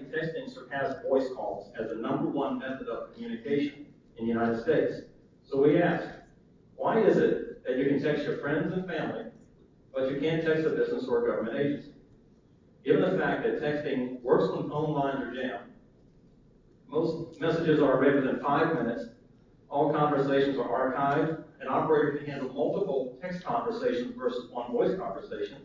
texting surpassed voice calls as the #1 method of communication in the United States. So we ask, why is it that you can text your friends and family, but you can't text a business or a government agency? Given the fact that texting works when phone lines are jammed, most messages are read within 5 minutes, all conversations are archived, an operator can handle multiple text conversations versus one voice conversation,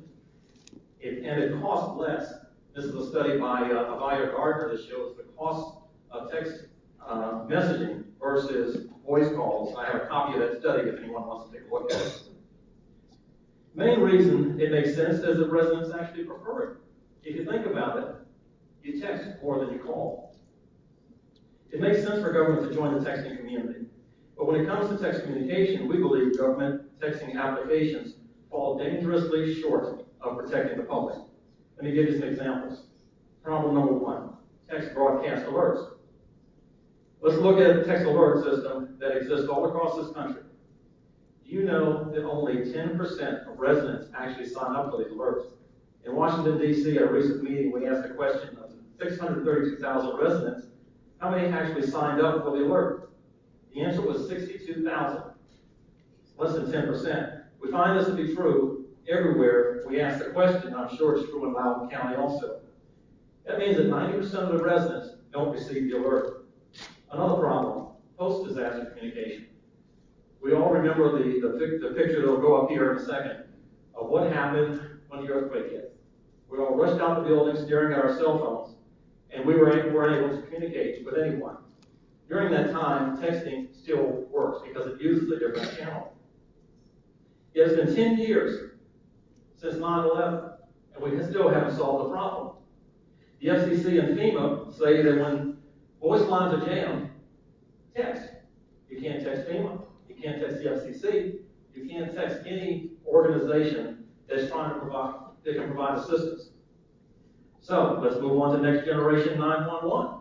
and it costs less. This is a study by Avaya Gardner that shows the cost of text messaging versus voice calls. I have a copy of that study if anyone wants to take a look at it. The main reason it makes sense is that residents actually prefer it. If you think about it, you text more than you call. It makes sense for government to join the texting community. But when it comes to text communication, we believe government texting applications fall dangerously short of protecting the public. Let me give you some examples. Problem number 1, text broadcast alerts. Let's look at a text alert system that exists all across this country. Do you know that only 10% of residents actually sign up for these alerts? In Washington, D.C., at a recent meeting, we asked a question of 632,000 residents, how many actually signed up for the alert? The answer was 62,000, less than 10%. We find this to be true everywhere we ask the question. I'm sure it's true in Loudoun County also. That means that 90% of the residents don't receive the alert. Another problem, post-disaster communication. We all remember the picture that will go up here in a second of what happened when the earthquake hit. We all rushed out the building staring at our cell phones, and we weren't able to communicate with anyone. During that time, texting still works because it uses a different channel. It has been 10 years since 9/11, and we still haven't solved the problem. The FCC and FEMA say that when voice lines are jammed, text. You can't text FEMA. You can't text the FCC. You can't text any organization that's trying to provide assistance. So let's move on to next generation 911.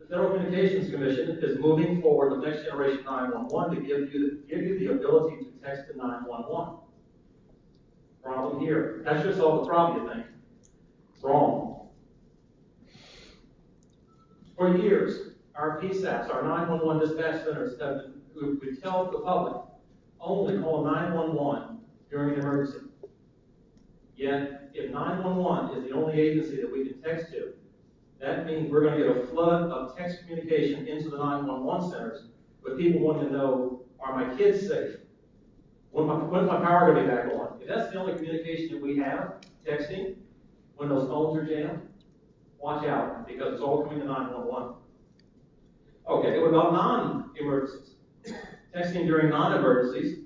The Federal Communications Commission is moving forward with next generation 911 to give you the ability to text to 911. Problem here. That should solve the problem, you think. Wrong. For years, our PSAPs, our 911 dispatch centers, we tell the public only call 911 during an emergency. Yet, if 911 is the only agency that we can text to, that means we're going to get a flood of text communication into the 911 centers with people wanting to know, are my kids safe? When's my power going to be back on? If that's the only communication that we have, texting, when those phones are jammed, watch out, because it's all coming to 911. Okay, what about non-emergencies? Texting during non-emergencies.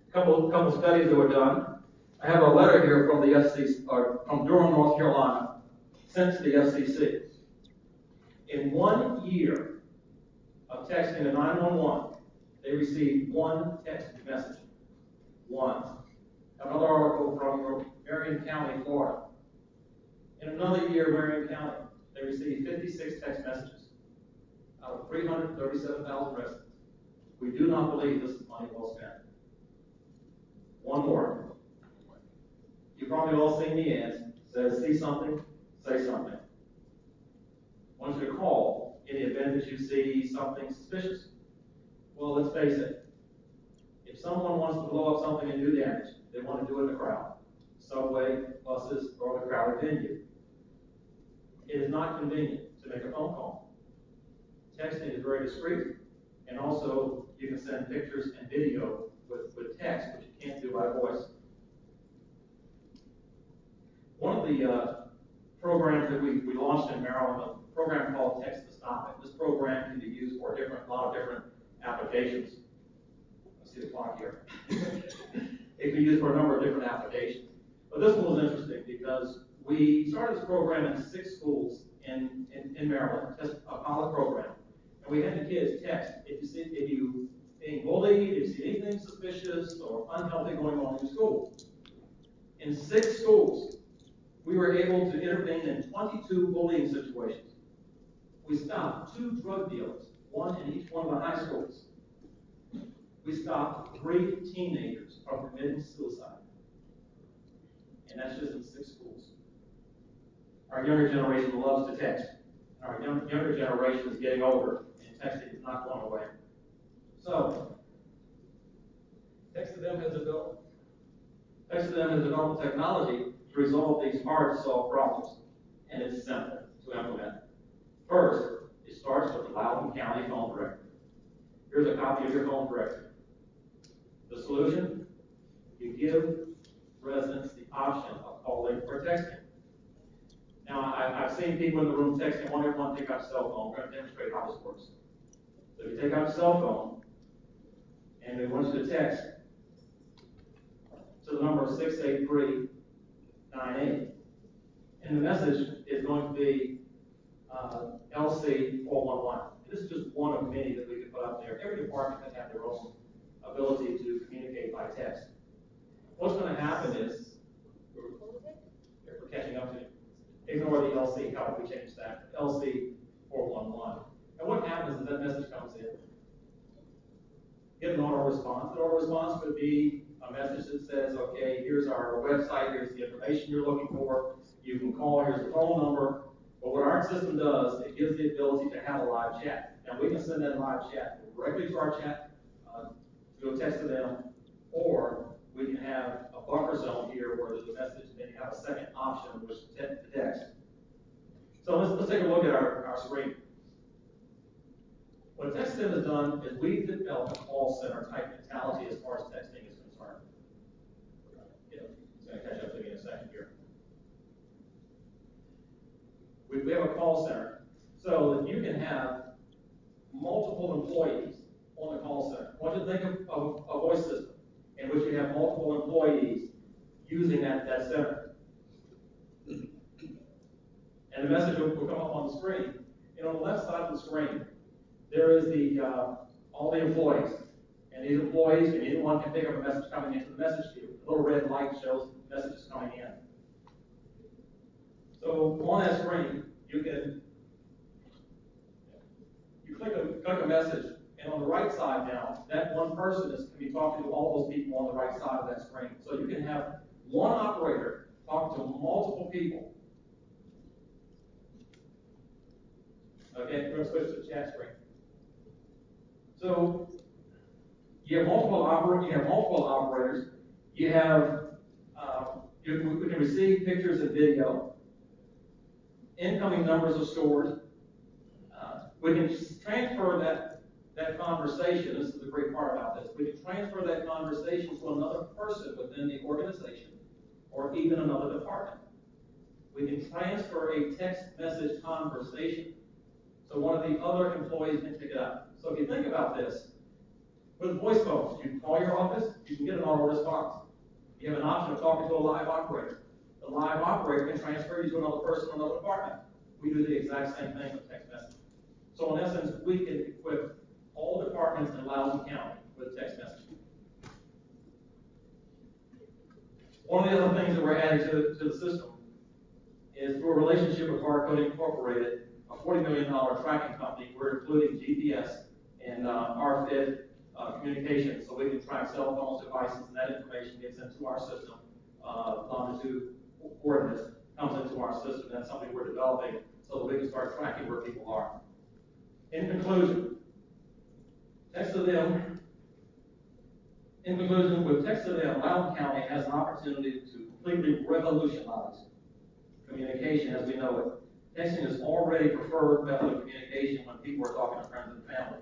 A couple studies that were done. I have a letter here from the FCC, or from Durham, North Carolina, sent to the FCC. In 1 year of texting to 911, they received 1 text message. 1. Another article from Marion County, Florida. In another year, Marion County, they received 56 text messages out of 337,000 residents. We do not believe this is money well spent. One more. You've probably all seen the ads. It says, see something, say something. I want you to call in the event that you see something suspicious. Well, let's face it. If someone wants to blow up something and do damage, they want to do it in a crowd. Subway, buses, or a crowded venue. It is not convenient to make a phone call. Texting is very discreet, and also you can send pictures and video with text, which you can't do by voice. One of the programs that we launched in Maryland, a program called Text to Stop It. This program can be used for a lot of different applications. Let's see the clock here. It can be used for a number of different applications. But this one was interesting because we started this program in 6 schools in Maryland, just a pilot program. And we had the kids text if you being bullied, if you see anything suspicious or unhealthy going on in your school. In 6 schools, we were able to intervene in 22 bullying situations. We stopped 2 drug dealers, 1 in each one of the high schools. We stopped 3 teenagers from committing suicide. And that's just in 6 schools. Our younger generation loves to text. Our younger generation is getting older, and texting is not going away. So, Text-to-Them has developed technology to resolve these hard-to-solve problems, and it's simple to implement. First, it starts with the Loudoun County phone directory. Here's a copy of your phone directory. The solution, you give residents the option of calling or texting. Now, I've seen people in the room texting. I want everyone to take out a cell phone. We're going to demonstrate how this works. So if you take out your cell phone, and we want you to text to the number 68398. And the message is going to be LC411. This is just one of many that we can put up there. Every department can have their own ability to communicate by text. What's going to happen is, we're catching up to you. Ignore the LC, how we change that? LC411. And what happens is that message comes in. Get an auto response. The auto response could be a message that says, okay, here's our website, here's the information you're looking for, you can call, here's the phone number. But what our system does, it gives the ability to have a live chat. Now we can send that live chat directly to our chat, to a Text-to-Them, or we can have a buffer zone here where there's a message and then you have a second option, which is to text. So let's take a look at our screen. What Text-to-Them has done is we've developed a call center type mentality as far as texting is concerned. It's going to catch up to me in a second here. We have a call center so that you can have multiple employees on the call center. I want you to think of a voice system in which you have multiple employees using that center. And the message will come up on the screen. And on the left side of the screen, there is all the employees. And these employees, and anyone can pick up a message coming into the message queue. A little red light shows messages coming in. So on that screen, you click a message, and on the right side now, that one person can be talking to all those people on the right side of that screen. So you can have one operator talk to multiple people. Okay, we're going to switch to the chat screen. So you have multiple operators. You have we can receive pictures and video. Incoming numbers are stored. We can transfer that conversation. This is the great part about this. We can transfer that conversation to another person within the organization or even another department. We can transfer a text message conversation so one of the other employees can pick it up. So if you think about this, with voice phones, you can call your office, you can get an auto response. You have an option of talking to a live operator. The live operator can transfer you to another person or another department. We do the exact same thing with text messaging. So in essence, we can equip all departments in Loudoun County with text messaging. One of the other things that we're adding to the system is through a relationship with Barcode Incorporated, a $40 million tracking company. We're including GPS and RFID communication, so we can track cell phones, devices, and that information gets into our system. Longitude coordinates comes into our system. That's something we're developing so that we can start tracking where people are. In conclusion, with Text-to-Them, Loudoun County has an opportunity to completely revolutionize communication as we know it. Texting is already preferred method of communication when people are talking to friends and family.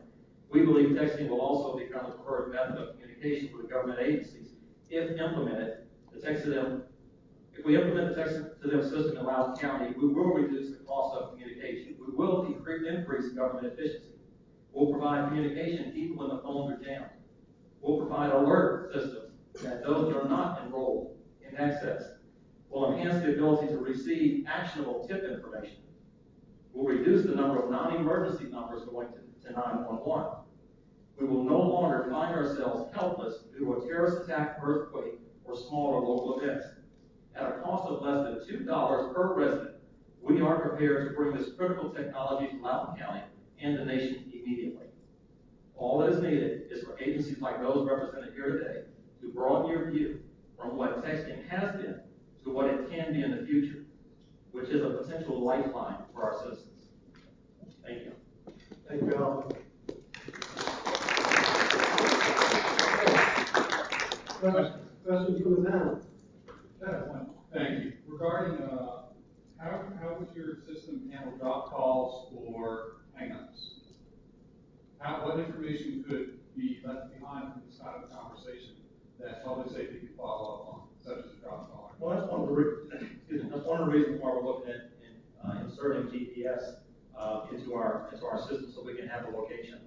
We believe texting will also become the preferred method of communication with government agencies if implemented. If we implement the Text-to-Them system in Loudoun County, we will reduce the cost of communication. We will increase government efficiency. We'll provide communication even when the phones are jammed. We'll provide alert systems that those that are not enrolled in access. We'll enhance the ability to receive actionable tip information. We'll reduce the number of non-emergency numbers going to 911. We will no longer find ourselves helpless due to a terrorist attack, earthquake, or smaller local events. At a cost of less than $2 per resident, we are prepared to bring this critical technology to Loudoun County and the nation immediately. All that is needed is for agencies like those represented here today to broaden your view from what texting has been to what it can be in the future. which is a potential lifeline for our citizens. Thank you. Thank you, Al. Questions from the panel? Thank you. Regarding, how would your system handle drop calls or hangups? What information could be left behind from this kind of conversation that public safety could follow up on, such as a drop call? Well, that's one of the reasons why we're looking at inserting GPS into our system so we can have a location.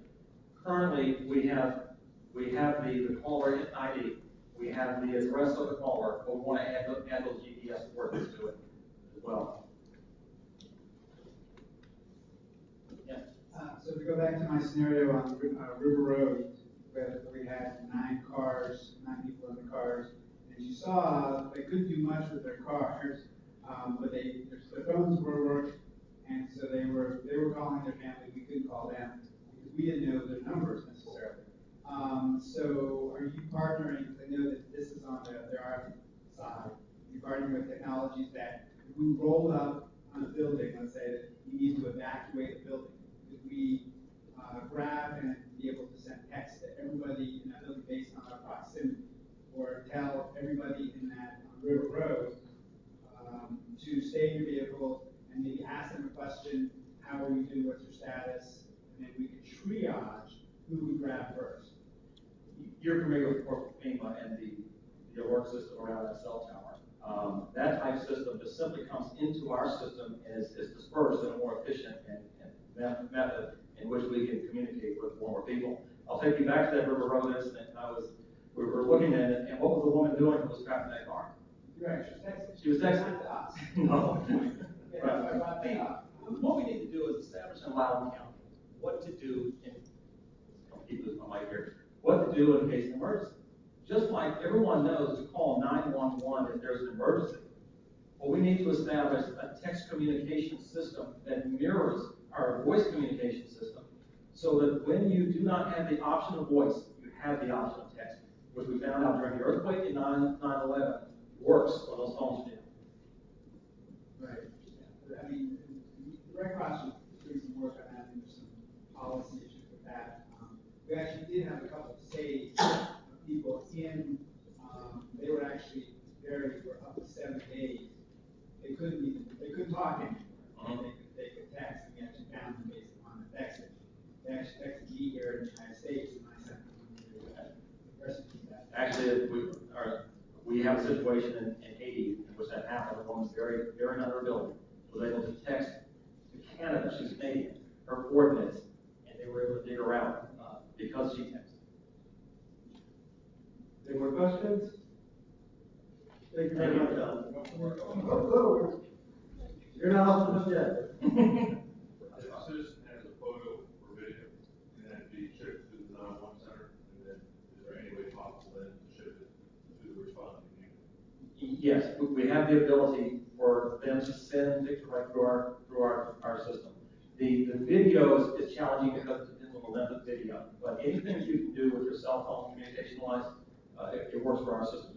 Currently, we have the caller ID, we have the address of the caller, but we want to add those GPS coordinates to it as well. Yeah. So to go back to my scenario on River Road, where we had 9 people in the cars, and you saw they couldn't do much with their cars, but their phones were working, and so they were calling their family. We couldn't call them because we didn't know their numbers necessarily. So are you partnering? Because I know that this is on their R side. You're partnering with technologies that if we roll up on a building, let's say that you need to evacuate a building, could we grab and be able to send text to everybody in that building based on our proximity, or tell everybody in that River Road to stay in your vehicle and maybe ask them a question, how are you doing, what's your status, and then we can triage who we grab first. You're familiar with FEMA and the alert system around that cell tower. That type system just simply comes into our system and is dispersed in a more efficient and method in which we can communicate with more people. I'll take you back to that River Road incident. We were looking at it, and what was the woman doing who was trapped in that car? Right, she was texting. She was texting. To us. No. Right. What we need to do is establish in Loudoun County what to do keep losing my mic here. What to do in case of emergency. Just like everyone knows to call 911 if there's an emergency. Well, we need to establish a text communication system that mirrors our voice communication system, so that when you do not have the option of voice, you have the option of text, which we found out during the earthquake in 9/11 works when those phones do. Right. I mean, the Red Cross was doing some work on that, and there's some policy issues with that. We actually did have a couple of saves of people in. They were actually buried for up to 7 days. They couldn't talk anymore. They could text, and we actually found them based upon the text. They actually texted me here in the United States, and I sent them the recipe back. Actually, we have a situation in Haiti in which that happened. A woman's buried under a building, was able to text to Canada, she's Canadian, her coordinates, and they were able to dig her out because she texted. Any more questions? Thank you very much, Alan. You're not off the hook yet. If a citizen has a photo or video, and that be shipped to the 911 center, and then is there any way possible then to ship it to the responding unit? Yes, we have the ability for them to send pictures right through our system. The video is challenging because it depends on the length of video, but anything that you can do with your cell phone communication wise, it works for our system.